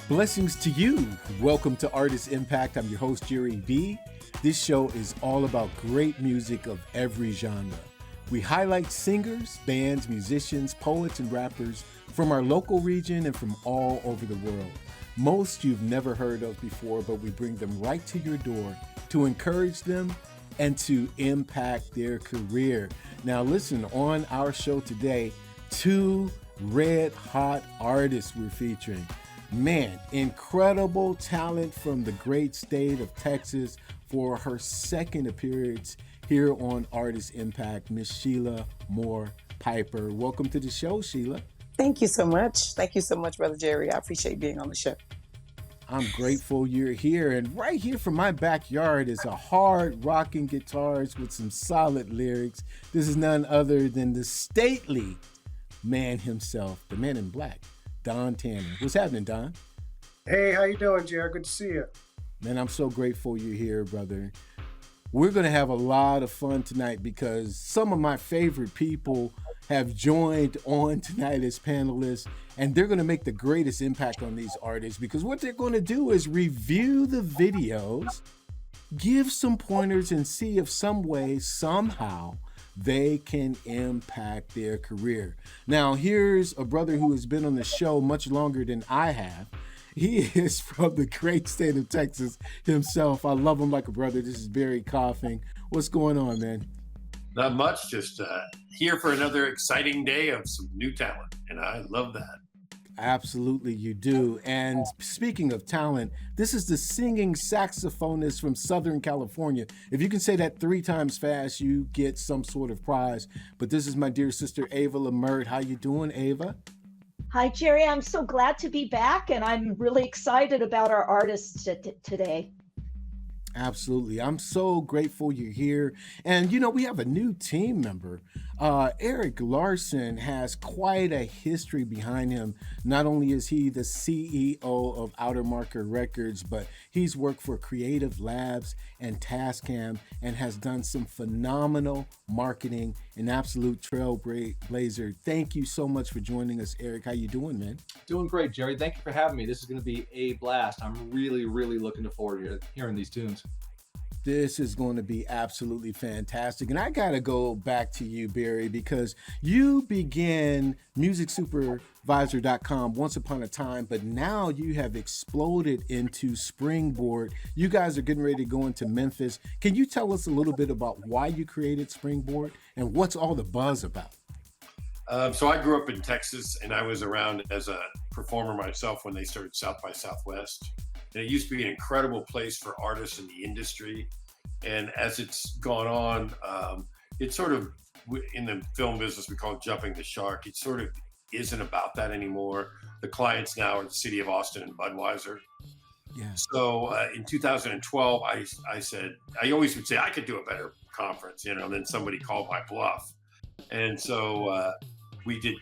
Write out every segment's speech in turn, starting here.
Blessings to you. Welcome to Artist Impact. I'm your host, Jere B. This show is all about great music of every genre. We highlight singers, bands, musicians, poets, and rappers from our local region and from all over the world. Most you've never heard of before, but we bring them right to your door to encourage them and to impact their career. Now, listen, on our show today, two red hot artists we're featuring. Man, incredible talent from the great state of Texas for her second appearance here on Artist Impact, Miss Sheila Moore Piper. Welcome to the show, Sheila. Thank you so much. Thank you so much, Brother Jerry. I appreciate being on the show. I'm grateful you're here. And right here from my backyard is a hard rocking guitarist with some solid lyrics. This is none other than the stately man himself, the man in black, Don Tanner. What's happening, Don? Hey, how you doing, Jared? Good to see you. Man, I'm so grateful you're here, brother. We're going to have a lot of fun tonight because some of my favorite people have joined on tonight as panelists, and they're going to make the greatest impact on these artists because what they're going to do is review the videos, give some pointers, and see if some way, somehow, they can impact their career. Now, here's a brother who has been on the show much longer than I have. He is from the great state of Texas himself. I love him like a brother. This is Barry Coffing. What's going on, man? Not much, just here for another exciting day of some new talent, and I love that. Absolutely, you do. And speaking of talent, this is the singing saxophonist from Southern California. If you can say that 3 times fast, you get some sort of prize. But this is my dear sister, Ava Lemert. How you doing, Ava? Hi, Jerry. I'm so glad to be back, and I'm really excited about our artists today. Absolutely. I'm so grateful you're here. And, you know, we have a new team member. Eric Larsen has quite a history behind him. Not only is he the CEO of Outer Marker Records, but he's worked for Creative Labs and Tascam and has done some phenomenal marketing, an absolute trailblazer. Thank you so much for joining us, Eric. How you doing, man? Doing great, Jerry. Thank you for having me. This is going to be a blast. I'm really, really looking forward to hearing these tunes. This is going to be absolutely fantastic. And I got to go back to you, Barry, because you began musicsupervisor.com once upon a time, but now you have exploded into Springboard. You guys are getting ready to go into Memphis. Can you tell us a little bit about why you created Springboard and what's all the buzz about? So I grew up in Texas, and I was around as a performer myself when they started South by Southwest. And it used to be an incredible place for artists in the industry. And as it's gone on, it's sort of, in the film business, we call it jumping the shark. It sort of isn't about that anymore. The clients now are the city of Austin and Budweiser. Yeah. So in 2012, I said, I always would say I could do a better conference, and then somebody called my bluff. And so we did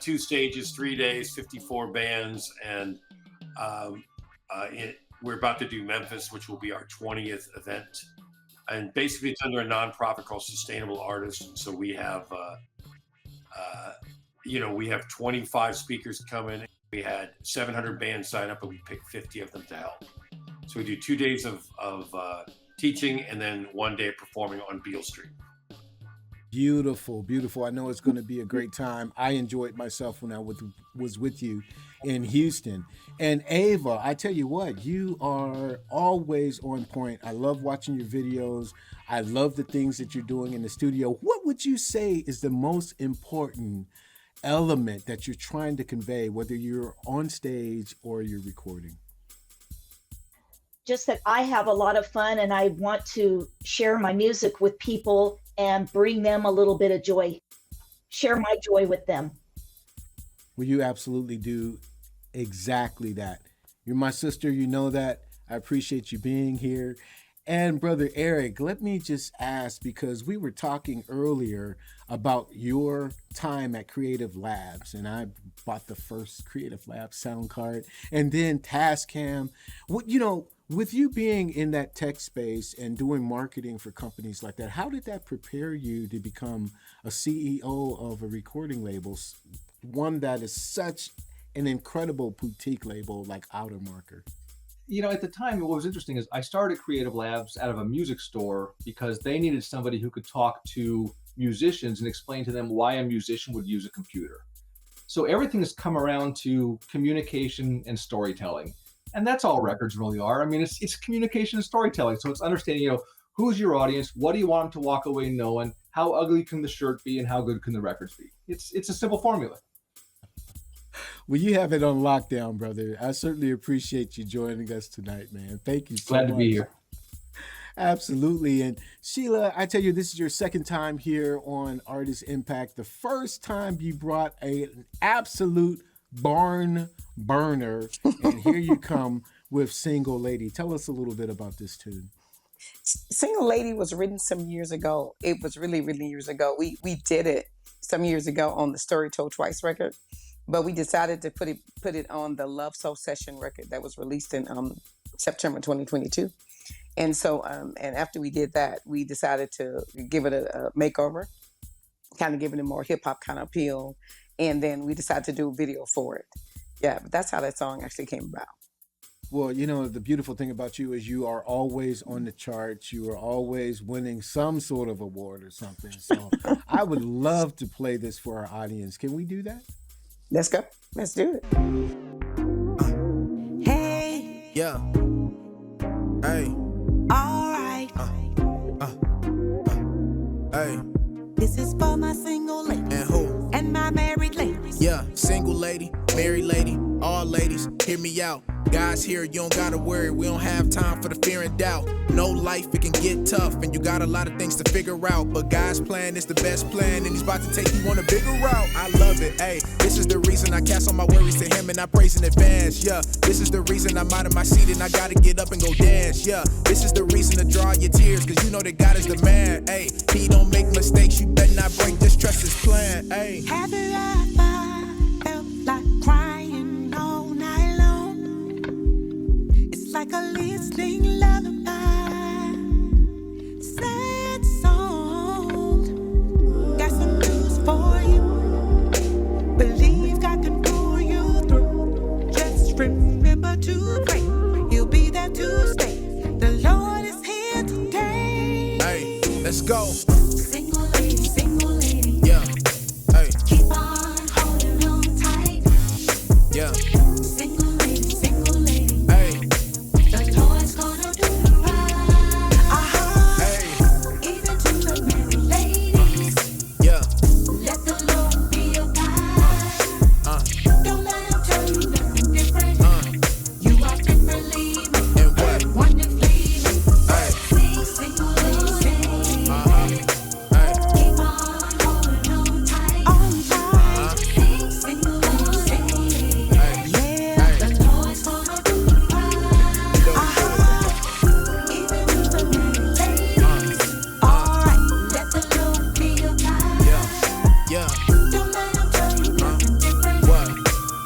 2 stages, 3 days, 54 bands, and we're about to do Memphis, which will be our 20th event. And basically it's under a nonprofit called Sustainable Artists. And so we have, we have 25 speakers coming. We had 700 bands sign up, and we picked 50 of them to help. So we do 2 days of teaching and then 1 day of performing on Beale Street. Beautiful, beautiful. I know it's going to be a great time. I enjoyed myself when I was with you in Houston. And Ava, I tell you what, you are always on point. I love watching your videos. I love the things that you're doing in the studio. What would you say is the most important element that you're trying to convey, whether you're on stage or you're recording? Just that I have a lot of fun, and I want to share my music with people and bring them a little bit of joy, share my joy with them. Well, you absolutely do exactly that. You're my sister, you know that. I appreciate you being here. And Brother Eric, let me just ask, because we were talking earlier about your time at Creative Labs, and I bought the first Creative Labs sound card, and then Tascam. With you being in that tech space and doing marketing for companies like that, how did that prepare you to become a CEO of a recording label, one that is such an incredible boutique label like Outer Marker? You know, at the time, what was interesting is I started Creative Labs out of a music store because they needed somebody who could talk to musicians and explain to them why a musician would use a computer. So everything has come around to communication and storytelling. And that's all records really are. I mean, it's communication and storytelling. So it's understanding, you know, who's your audience? What do you want them to walk away knowing? How ugly can the shirt be and how good can the records be? It's a simple formula. Well, you have it on lockdown, brother. I certainly appreciate you joining us tonight, man. Thank you so much. Glad to be here. Absolutely. And Sheila, I tell you, this is your second time here on Artist Impact. The first time you brought an absolute barn burner, and here you come with Single Lady. Tell us a little bit about this tune. Single Lady was written some years ago. It was really, really years ago. We did it some years ago on the Story Told Twice record, but we decided to put it on the Love Soul Session record that was released in September 2022. And so, and after we did that, we decided to give it a makeover, kind of giving it more hip hop kind of appeal. And then we decided to do a video for it. Yeah, but that's how that song actually came about. Well, you know, the beautiful thing about you is you are always on the charts. You are always winning some sort of award or something. So I would love to play this for our audience. Can we do that? Let's go. Let's do it. Hey. Yeah. Hey. All right. Hey. This is for my single ladies. And who? And my married ladies. Yeah. Single lady, married lady, all ladies, hear me out. Guys here, you don't gotta worry. We don't have time for the fear and doubt. No life, it can get tough, and you got a lot of things to figure out. But God's plan is the best plan, and He's about to take you on a bigger route. I love it, ayy. This is the reason I cast all my worries to Him, and I praise in advance. Yeah, this is the reason I'm out of my seat, and I gotta get up and go dance. Yeah, this is the reason to draw your tears, cause you know that God is the man. Ayy, He don't make mistakes. You better not break. Just trust His plan. Ayy. Have you ever felt like crying all night long? It's like a listening lullaby, sad song. Got some news for you. Believe God can pull you through. Just remember to pray. He'll be there to stay. The Lord is here today. Hey, let's go. Single lady, single lady. Yeah. Hey. Keep on holding on tight. Yeah. Single lady, single lady. Hey. The Lord's gonna do the right. Hey. Even to the married ladies. Yeah. Let the Lord be your guide. Don't let him tell you nothing different. You are differently made. And what? Wonderfully made. Hey. Sing, single lady, sing. Hey. Keep on holding on tight. On tight. Sing, single lady, single lady. Hey. Yeah, the Lord's gonna do the right. Even to the married ladies. All right, let the Lord be your guide. Yeah. Don't let him tell you nothing different. What?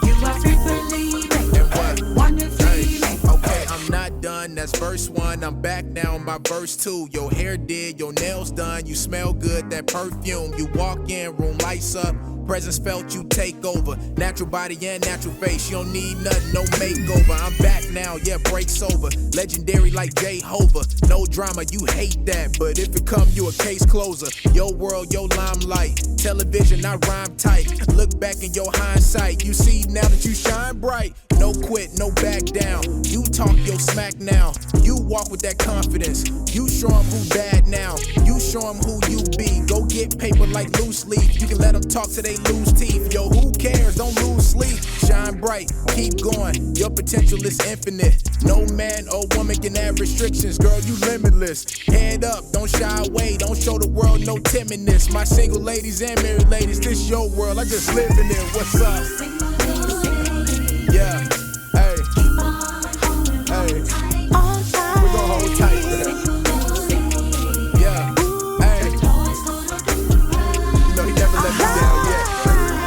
You are fearfully made. And what? Wonderfully made. Okay, I'm not done. That's verse 1. I'm back now on my verse 2. Your hair did, your nails done. You smell good, that perfume. You walk in, room lights up. Presence felt, you take over. Natural body and natural face. You don't need nothing, no makeover. I'm back now, yeah, break's over. Legendary like Jehovah. No drama, you hate that. But if it come, you a case closer. Your world, your limelight. Television, I rhyme tight. Look back in your hindsight. You see now that you shine bright. No quit, no back down. You talk your smack now. You walk with that confidence. You show them who bad now. You show them who you be. Go get paper like loose leaf. You can let them talk till they lose teeth. Yo, who cares? Don't lose sleep. Shine bright, keep going. Your potential is infinite. No man or woman can have restrictions. Girl, you limitless. Head up, don't shy away. Don't show the world no timidness. My single ladies and married ladies, this your world. I just live in it. What's up? Single lady, single lady. Yeah. Hey. Keep on holding Hey. tight. On tight. We gon' hold tight, man. Single lady, single lady. Yeah. Hey. The Lord's gonna do the right. You know he never let me down yet.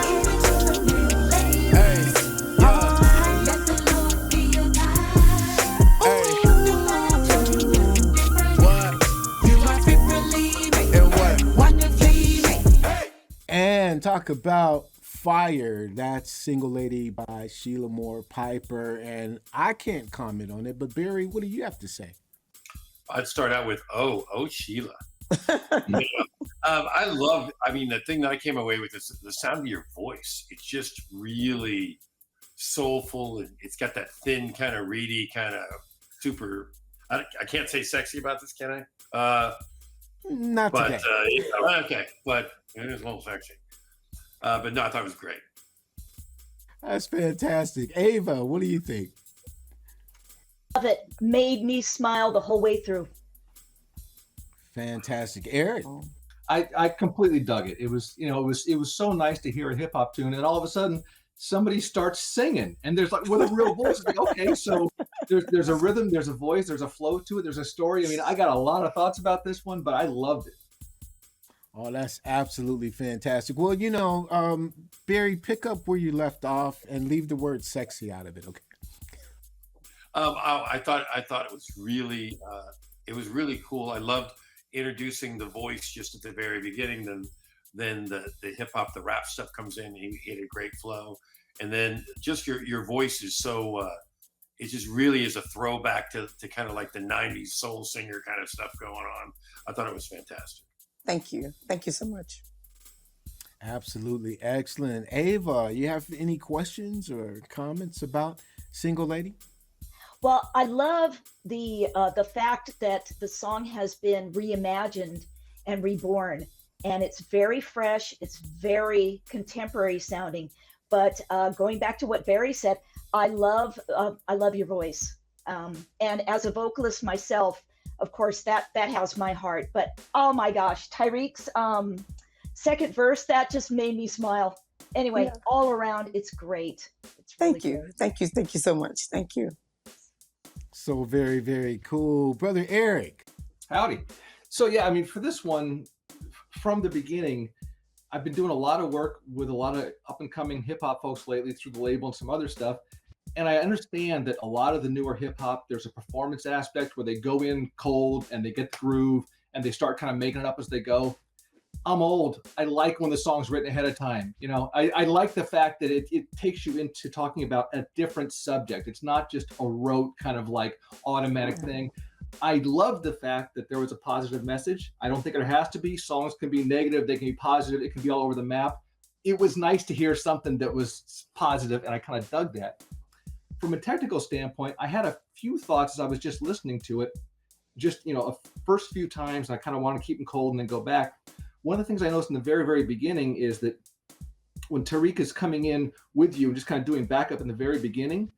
Even to the married ladies. Hey. Yeah. Let the Lord be your guide. Hey. Don't let him tell you nothing different. What? You are fearfully made. And what? Wonderfully made. And talk about fire. That's Single Lady by Sheila Moore Piper. And I can't comment on it, but Barry, what do you have to say? I'd start out with, oh, Sheila. I mean, the thing that I came away with is the sound of your voice. It's just really soulful, and it's got that thin, kind of reedy, kind of super. I can't say sexy about this, can I? Not but today. Okay, but it is a little sexy. But no, I thought it was great. That's fantastic. Ava, what do you think? Love it. Made me smile the whole way through. Fantastic. Eric? I completely dug it. It was so nice to hear a hip hop tune, and all of a sudden somebody starts singing, and there's like with a real voice. Like, okay, so there's a rhythm, there's a voice, there's a flow to it, there's a story. I mean, I got a lot of thoughts about this one, but I loved it. Oh, that's absolutely fantastic. Well, Barry, pick up where you left off and leave the word sexy out of it, okay? I thought it was really cool. I loved introducing the voice just at the very beginning. Then the hip hop, the rap stuff comes in. He had a great flow, and then just your voice is so. It just really is a throwback to kind of like the '90s soul singer kind of stuff going on. I thought it was fantastic. Thank you so much. Absolutely excellent. Ava, you have any questions or comments about Single Lady? Well, I love the fact that the song has been reimagined and reborn, and it's very fresh. It's very contemporary sounding. But going back to what Barry said, I love your voice. And as a vocalist myself, of course, that has my heart. But oh my gosh, Tyreek's second verse, that just made me smile. Anyway, all around, it's great. It's really great. Thank you so much. Thank you. So very, very cool. Brother Eric. Howdy. So yeah, I mean, for this one, from the beginning, I've been doing a lot of work with a lot of up and coming hip hop folks lately through the label and some other stuff. And I understand that a lot of the newer hip hop, there's a performance aspect where they go in cold and they get the groove and they start kind of making it up as they go. I'm old. I like when the song's written ahead of time. I like the fact that it takes you into talking about a different subject. It's not just a rote kind of like automatic thing. I love the fact that there was a positive message. I don't think there has to be. Songs can be negative. They can be positive. It can be all over the map. It was nice to hear something that was positive, and I kind of dug that. From a technical standpoint, I had a few thoughts as I was just listening to it. Just, a first few times, I kind of want to keep them cold and then go back. One of the things I noticed in the very, very beginning is that when Tariq is coming in with you and just kind of doing backup in the very beginning,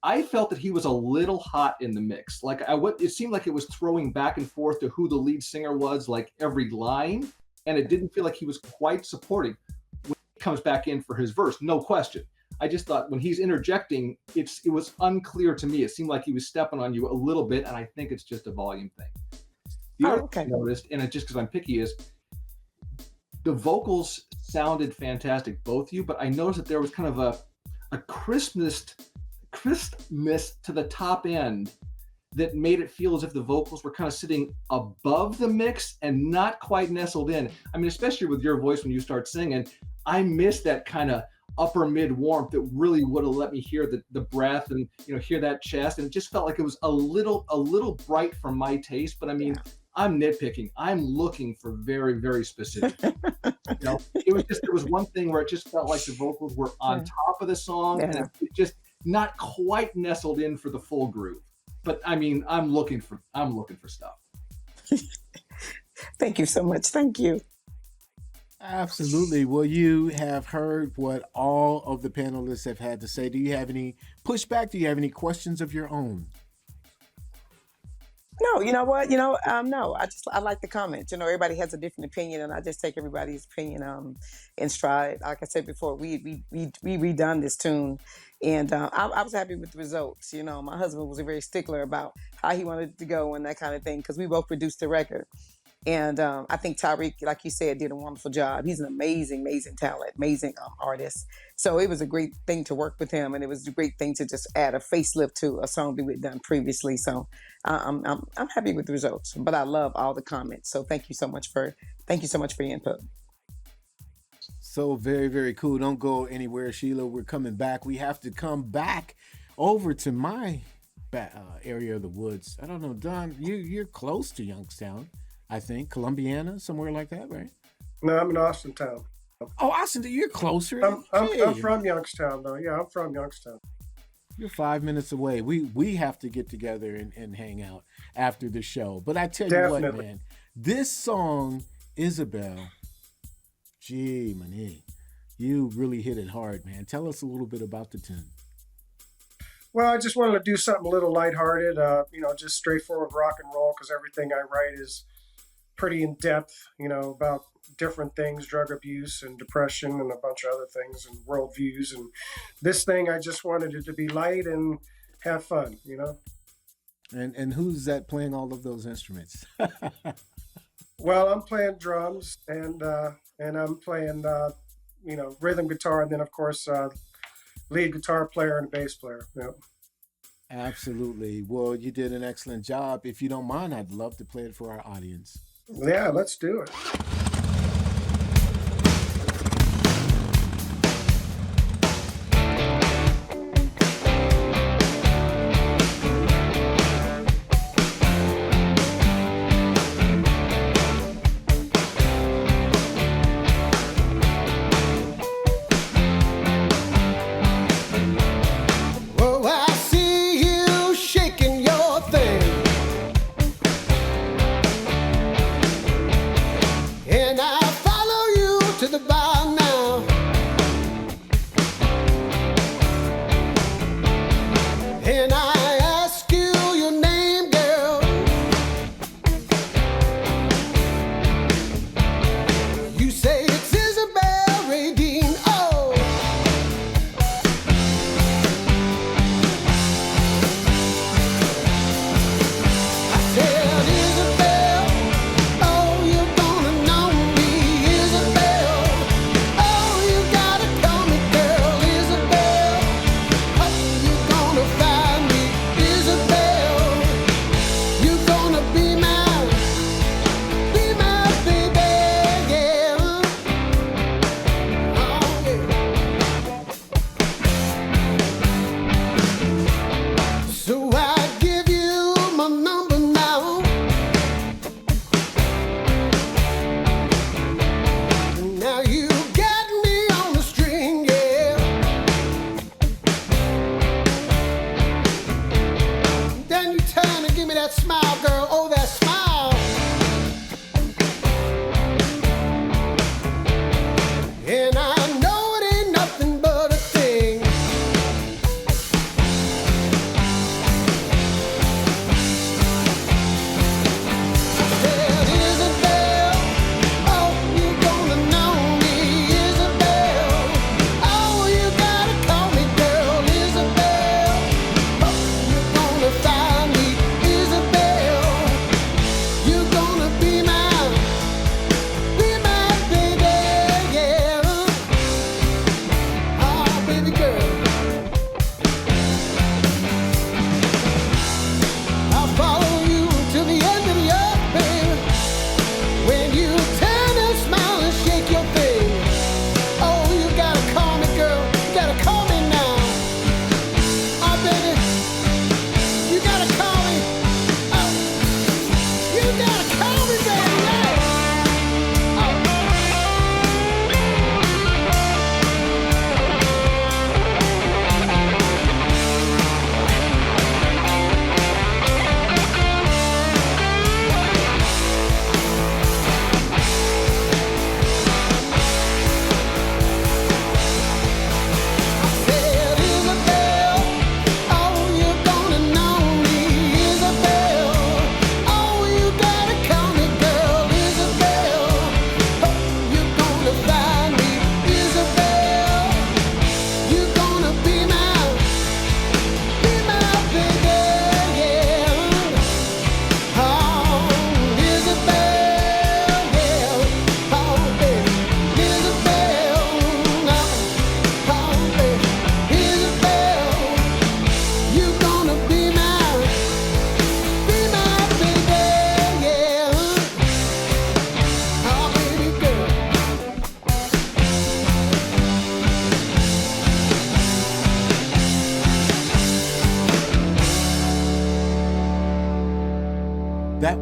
I felt that he was a little hot in the mix. Like it seemed like it was throwing back and forth to who the lead singer was, like every line, and it didn't feel like he was quite supporting when he comes back in for his verse. No question. I just thought when he's interjecting, it was unclear to me. It seemed like he was stepping on you a little bit, and I think it's just a volume thing. The other thing I noticed, and it's just because I'm picky, is the vocals sounded fantastic, both of you, but I noticed that there was kind of a crispness to the top end that made it feel as if the vocals were kind of sitting above the mix and not quite nestled in. I mean, especially with your voice when you start singing, I miss that kind of upper mid warmth that really would have let me hear the breath and hear that chest, and it just felt like it was a little bright for my taste. But I mean, I'm nitpicking. I'm looking for very, very specific. It was just, there was one thing where it just felt like the vocals were on top of the song, and it just not quite nestled in for the full groove. But I mean, I'm looking for stuff. Thank you so much. Thank you. Absolutely. Well, you have heard what all of the panelists have had to say. Do you have any pushback? Do you have any questions of your own? No, you know what? No, I like the comments. Everybody has a different opinion, and I just take everybody's opinion in stride. Like I said before, we redone this tune, and I was happy with the results. My husband was a very stickler about how he wanted it to go and that kind of thing, because we both produced the record. And I think Tyreek, like you said, did a wonderful job. He's an amazing talent, amazing artist. So it was a great thing to work with him, and it was a great thing to just add a facelift to a song that we'd done previously. So I'm happy with the results, but I love all the comments. So thank you so much for your input. So very, very cool. Don't go anywhere, Sheila. We're coming back. We have to come back over to my area of the woods. I don't know, Don, you're close to Youngstown, I think. Columbiana, somewhere like that, right? No, I'm in Austintown. Oh, Austin, you're closer. I'm from Youngstown, though. Yeah, I'm from Youngstown. You're 5 minutes away. We have to get together and hang out after the show. But I tell you what, man, this song, Isabel, gee, man, you really hit it hard, man. Tell us a little bit about the tune. Well, I just wanted to do something a little lighthearted, just straightforward rock and roll, because everything I write is pretty in depth, about different things, drug abuse and depression and a bunch of other things and worldviews. And this thing, I just wanted it to be light and have fun, And who's that playing all of those instruments? Well, I'm playing drums and I'm playing, rhythm guitar, and then of course, lead guitar player and bass player. Yep. Absolutely. Well, you did an excellent job. If you don't mind, I'd love to play it for our audience. Yeah, let's do it.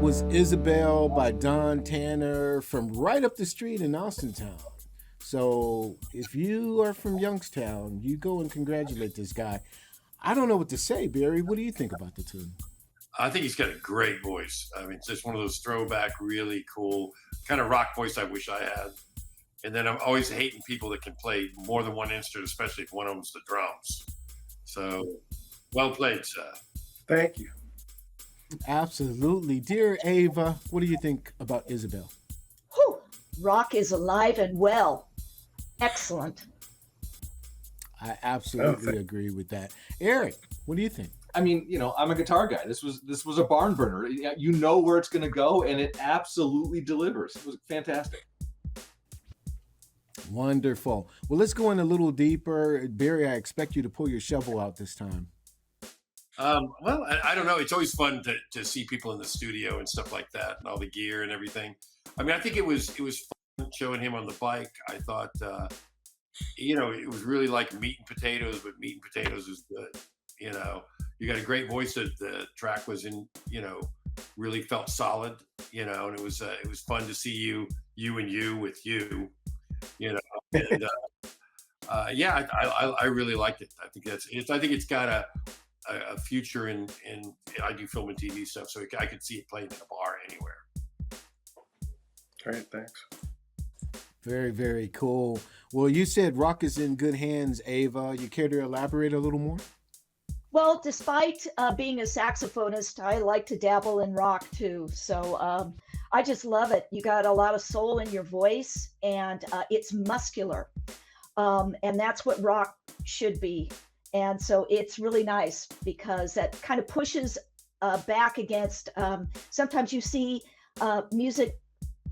was Isabel by Don Tanner from right up the street in Austintown. So if you are from Youngstown, you go and congratulate this guy. I don't know what to say, Barry. What do you think about the tune? I think he's got a great voice. I mean, it's just one of those throwback, really cool kind of rock voice I wish I had. And then I'm always hating people that can play more than one instrument, especially if one of them's the drums. So, well played, sir. Thank you. Absolutely. Dear Ava, what do you think about Isabel? Whew. Rock is alive and well. Excellent. I absolutely agree with that. Eric, what do you think? I mean, you know, I'm a guitar guy. This was a barn burner. You know where it's going to go, and it absolutely delivers. It was fantastic. Wonderful. Well, let's go in a little deeper. Barry, I expect you to pull your shovel out this time. Well, I don't know. It's always fun to see people in the studio and stuff like that, and all the gear and everything. I mean, I think it was fun showing him on the bike. I thought, you know, it was really like meat and potatoes, but meat and potatoes is good. You know, you got a great voice. That the track was in, you know, really felt solid. You know, and it was fun to see you with you. You know, and yeah, I really liked it. I think it's got a future in I do film and TV stuff, so I could see it playing in a bar anywhere. Great, thanks. Very, very cool. Well, you said rock is in good hands, Ava. You care to elaborate a little more? Well, despite being a saxophonist, I like to dabble in rock too. So I just love it. You got a lot of soul in your voice, and it's muscular. And that's what rock should be. And so it's really nice because that kind of pushes back against, sometimes you see music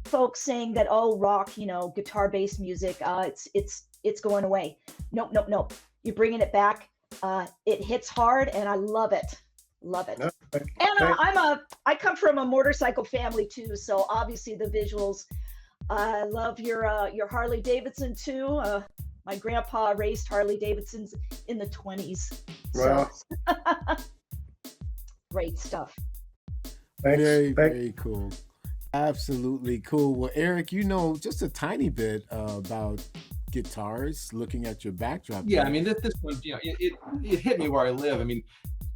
folks saying that, oh, rock, you know, guitar-based music, it's going away. Nope. You're bringing it back. It hits hard, and I love it. Love it. No, And I come from a motorcycle family too, so obviously the visuals. I love your Harley Davidson too. My grandpa raced Harley Davidsons in the 20s. Wow. So great stuff. Thanks. Very cool. Absolutely cool. Well, Eric, you know just a tiny bit about guitars, looking at your backdrop. Yeah, I mean, this one, you know, it hit me where I live. I mean,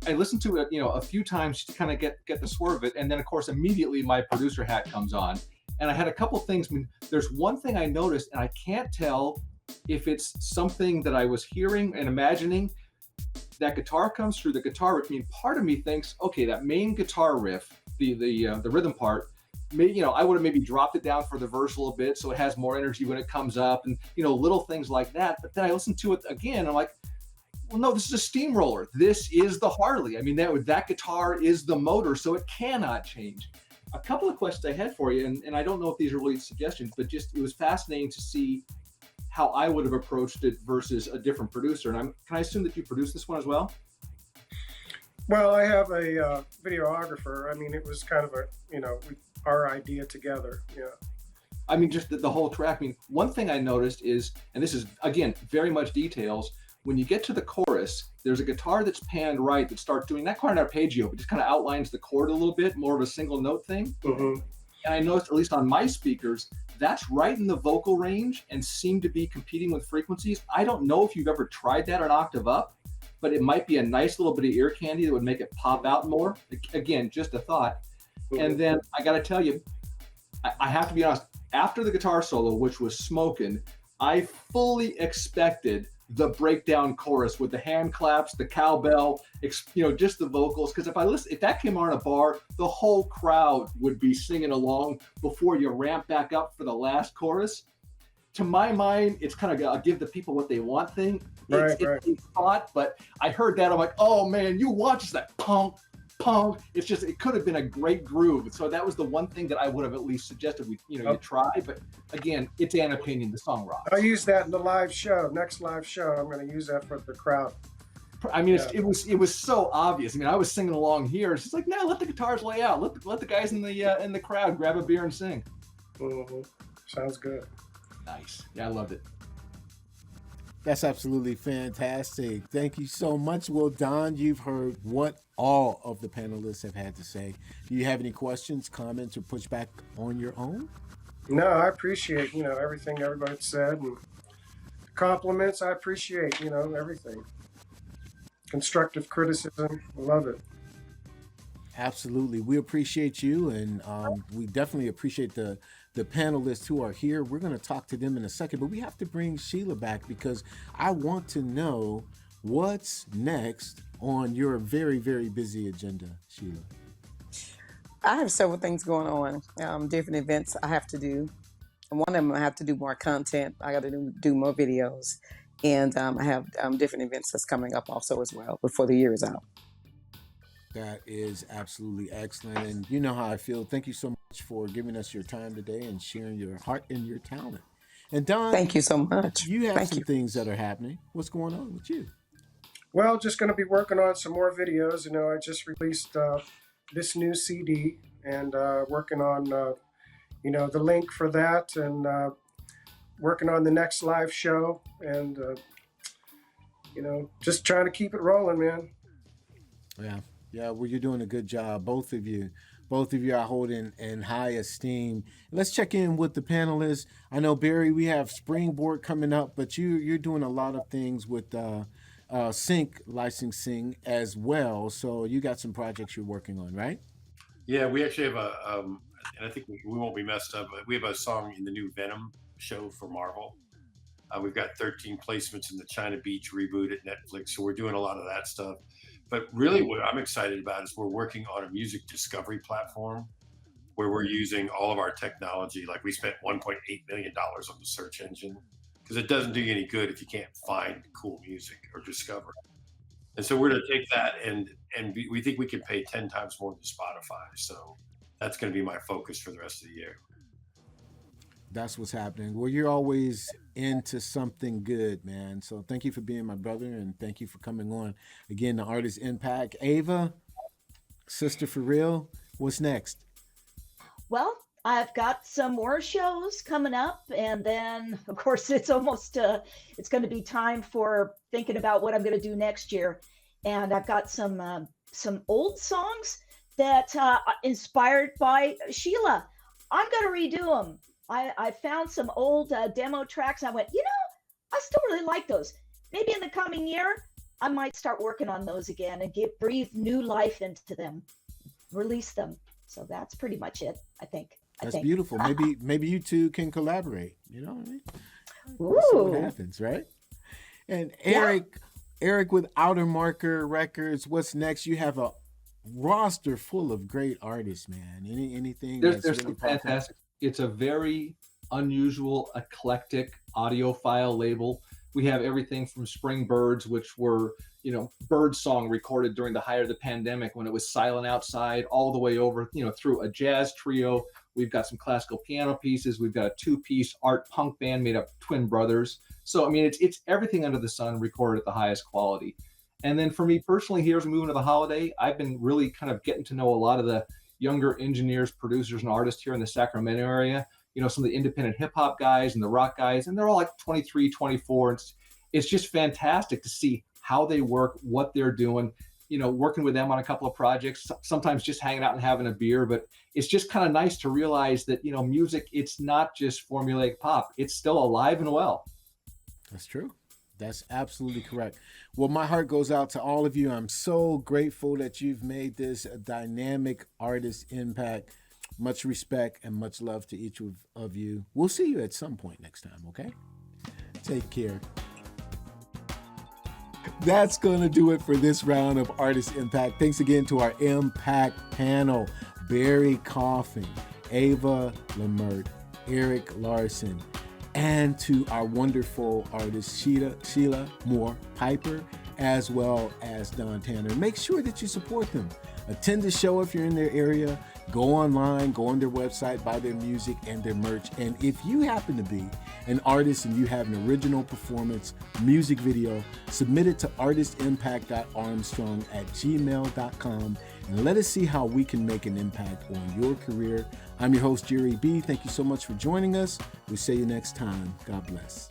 I listened to it, you know, a few times to kind of get the swerve of it, and then of course immediately my producer hat comes on, and I had a couple things. I mean, there's one thing I noticed, and I can't tell if it's something that I was hearing and imagining. That guitar comes through the guitar riff. I mean, part of me thinks, okay, that main guitar riff, the rhythm part, maybe, you know, I would have maybe dropped it down for the verse a little bit so it has more energy when it comes up, and you know, little things like that. But then I listened to it again, and I'm like, well, no, this is a steamroller. This is the Harley. I mean, that guitar is the motor, so it cannot change. A couple of questions I had for you, and I don't know if these are really suggestions, but just it was fascinating to see how I would have approached it versus a different producer. And can I assume that you produced this one as well? Well, I have a videographer. I mean, it was kind of our idea together. Yeah. I mean, just the whole track. I mean, one thing I noticed is, and this is, again, very much details, when you get to the chorus, there's a guitar that's panned right that starts doing that chord arpeggio, but just kind of outlines the chord a little bit, more of a single note thing. Mm-hmm. And I noticed, at least on my speakers, that's right in the vocal range and seemed to be competing with frequencies. I don't know if you've ever tried that an octave up, but it might be a nice little bit of ear candy that would make it pop out more. Again, just a thought. Mm-hmm. And then I got to tell you, I have to be honest, after the guitar solo, which was smoking, I fully expected the breakdown chorus with the hand claps, the cowbell, you know, just the vocals. Because if that came on a bar, the whole crowd would be singing along before you ramp back up for the last chorus. To my mind, it's kind of a give the people what they want thing. It's thought, but I heard that, I'm like, oh man, you watch that punk. It's just, it could have been a great groove. So that was the one thing that I would have at least suggested you try. But again, it's an opinion. The song rocks. I'll use that in the live show. Next live show, I'm going to use that for the crowd. I mean, it was so obvious. I mean, I was singing along here. It's just like, no, let the guitars lay out. Let the guys in the crowd grab a beer and sing. Mm-hmm. Sounds good. Nice. Yeah, I loved it. That's absolutely fantastic. Thank you so much. Well, Don, you've heard what all of the panelists have had to say. Do you have any questions, comments, or pushback on your own? No, I appreciate, everything everybody said and compliments. I appreciate, everything. Constructive criticism. I love it. Absolutely. We appreciate you, and we definitely appreciate the panelists who are here. We're going to talk to them in a second, but we have to bring Sheila back because I want to know what's next on your very, very busy agenda, Sheila. I have several things going on, different events I have to do. One of them, I have to do more content. I got to do more videos. And I have different events that's coming up also as well before the year is out. That is absolutely excellent. And you know how I feel. Thank you so much for giving us your time today and sharing your heart and your talent. And Don, thank you so much. You have some things that are happening. What's going on with you? Well, just going to be working on some more videos. I just released this new CD and working on, the link for that and working on the next live show and, just trying to keep it rolling, man. Yeah, well, you're doing a good job. Both of you are holding in high esteem. Let's check in with the panelists. I know, Barry, we have Springboard coming up, but you're doing a lot of things with sync licensing as well. So you got some projects you're working on, right? Yeah, we actually have and I think we won't be messed up, but we have a song in the new Venom show for Marvel. We've got 13 placements in the China Beach reboot at Netflix, so we're doing a lot of that stuff. But really what I'm excited about is we're working on a music discovery platform where we're using all of our technology. Like we spent $1.8 million on the search engine because it doesn't do you any good if you can't find cool music or discover it. And so we're going to take that and we think we can pay 10 times more than Spotify. So that's going to be my focus for the rest of the year. That's what's happening. Well, you're always into something good, man. So thank you for being my brother and thank you for coming on. Again, the Artist Impact. Ava, sister for real, what's next? Well, I've got some more shows coming up, and then of course it's almost it's going to be time for thinking about what I'm going to do next year. And I've got some old songs that inspired by Sheila. I'm going to redo them. I found some old demo tracks. I went, I still really like those. Maybe in the coming year, I might start working on those again and breathe new life into them, release them. So that's pretty much it, I think. That's beautiful. Maybe you two can collaborate. You know what I mean? Ooh. See what happens, right? And Eric with Outer Marker Records. What's next? You have a roster full of great artists, man. Anything? There's really fantastic. It's a very unusual, eclectic audiophile label. We have everything from Spring Birds, which were, bird song recorded during the height of the pandemic when it was silent outside, all the way over, through a jazz trio. We've got some classical piano pieces. We've got a 2-piece art punk band made up of twin brothers. So, it's everything under the sun recorded at the highest quality. And then for me personally, here as we move into the holiday, I've been really kind of getting to know a lot of the younger engineers, producers, and artists here in the Sacramento area. Some of the independent hip hop guys and the rock guys, and they're all like 23, 24. It's just fantastic to see how they work, what they're doing, working with them on a couple of projects, sometimes just hanging out and having a beer. But it's just kind of nice to realize that, music, it's not just formulaic pop. It's still alive and well. That's true. That's absolutely correct. Well, my heart goes out to all of you. I'm so grateful that you've made this a dynamic Artist Impact. Much respect and much love to each of you. We'll see you at some point next time, okay? Take care. That's going to do it for this round of Artist Impact. Thanks again to our Impact panel, Barry Coffing, Ava Lemert, Eric Larsen, and to our wonderful artist, Sheila Moore Piper, as well as Don Tanner. Make sure that you support them. Attend the show if you're in their area. Go online, go on their website, buy their music and their merch. And if you happen to be an artist and you have an original performance music video, submit it to artistimpact.armstrong@gmail.com and let us see how we can make an impact on your career. I'm your host, Jere B. Thank you so much for joining us. We'll see you next time. God bless.